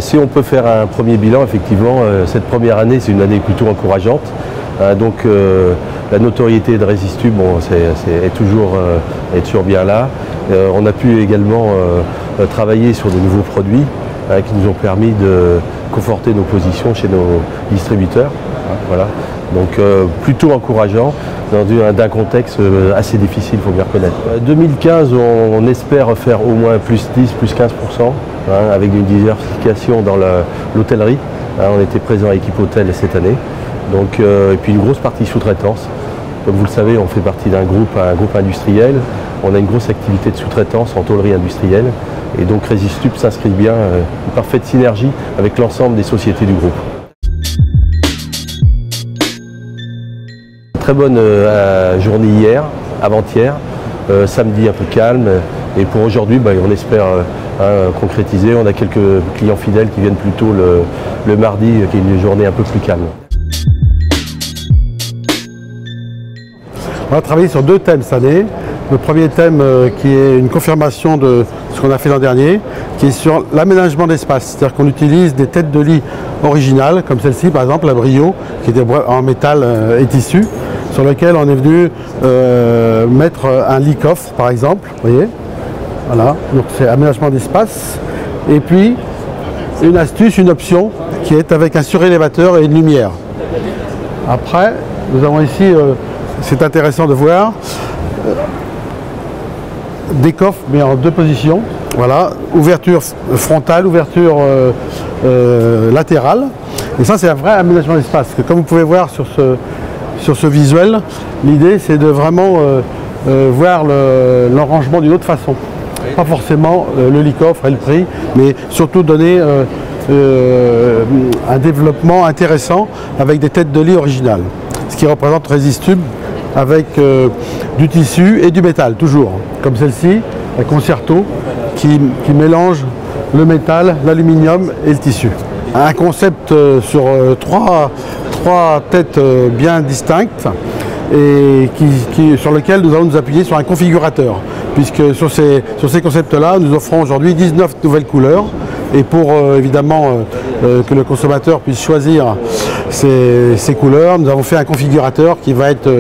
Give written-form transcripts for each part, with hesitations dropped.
Si on peut faire un premier bilan, effectivement, cette première année, c'est une année plutôt encourageante. Donc la notoriété de Resistub est toujours bien là. On a pu également travailler sur de nouveaux produits qui nous ont permis de conforter nos positions chez nos distributeurs. Voilà. Donc plutôt encourageant dans un contexte assez difficile, il faut bien reconnaître. 2015, on espère faire au moins plus 10, plus 15%, avec une diversification dans l'hôtellerie. On était présent à Équipe Hôtel cette année. Donc, et puis une grosse partie sous-traitance. Comme vous le savez, on fait partie d'un groupe industriel. On a une grosse activité de sous-traitance en tôlerie industrielle. Et donc Resistub s'inscrit bien, une parfaite synergie avec l'ensemble des sociétés du groupe. Très bonne journée hier, avant-hier, samedi un peu calme. Et pour aujourd'hui, on espère concrétiser. On a quelques clients fidèles qui viennent plutôt le mardi, qui est une journée un peu plus calme. On va travailler sur deux thèmes cette année. Le premier thème qui est une confirmation de ce qu'on a fait l'an dernier, qui est sur l'aménagement d'espace. C'est-à-dire qu'on utilise des têtes de lit originales, comme celle-ci par exemple, la Brio, qui était en métal et tissu, sur lequel on est venu mettre un lit coffre par exemple. Vous voyez, voilà, donc c'est aménagement d'espace. Et puis une astuce, une option qui est avec un surélévateur et une lumière. Après, nous avons ici, c'est intéressant de voir, des coffres mais en deux positions. Voilà, ouverture frontale, ouverture latérale. Et ça c'est un vrai aménagement d'espace. Comme vous pouvez voir sur ce visuel, l'idée c'est de vraiment voir l'enrangement d'une autre façon. Pas forcément le lit coffre et le prix, mais surtout donner un développement intéressant avec des têtes de lit originales. Ce qui représente Resistub avec du tissu et du métal, toujours. Comme celle-ci, la Concerto, qui mélange le métal, l'aluminium et le tissu. Un concept sur trois têtes bien distinctes et sur lequel nous allons nous appuyer sur un configurateur. Puisque sur ces concepts-là, nous offrons aujourd'hui 19 nouvelles couleurs. Et pour évidemment que le consommateur puisse choisir ces couleurs, nous avons fait un configurateur qui va être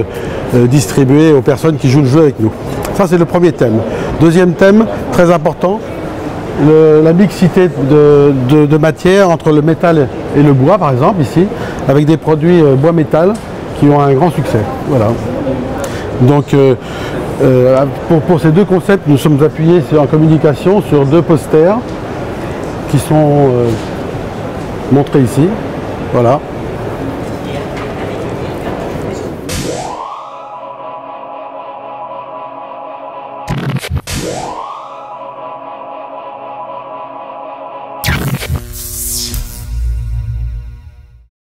distribué aux personnes qui jouent le jeu avec nous. Ça c'est le premier thème. Deuxième thème, très important, la mixité de matière entre le métal et le bois par exemple ici, avec des produits bois-métal qui ont un grand succès. Voilà. Donc pour ces deux concepts, nous sommes appuyés en communication sur deux posters qui sont montrés ici. Voilà.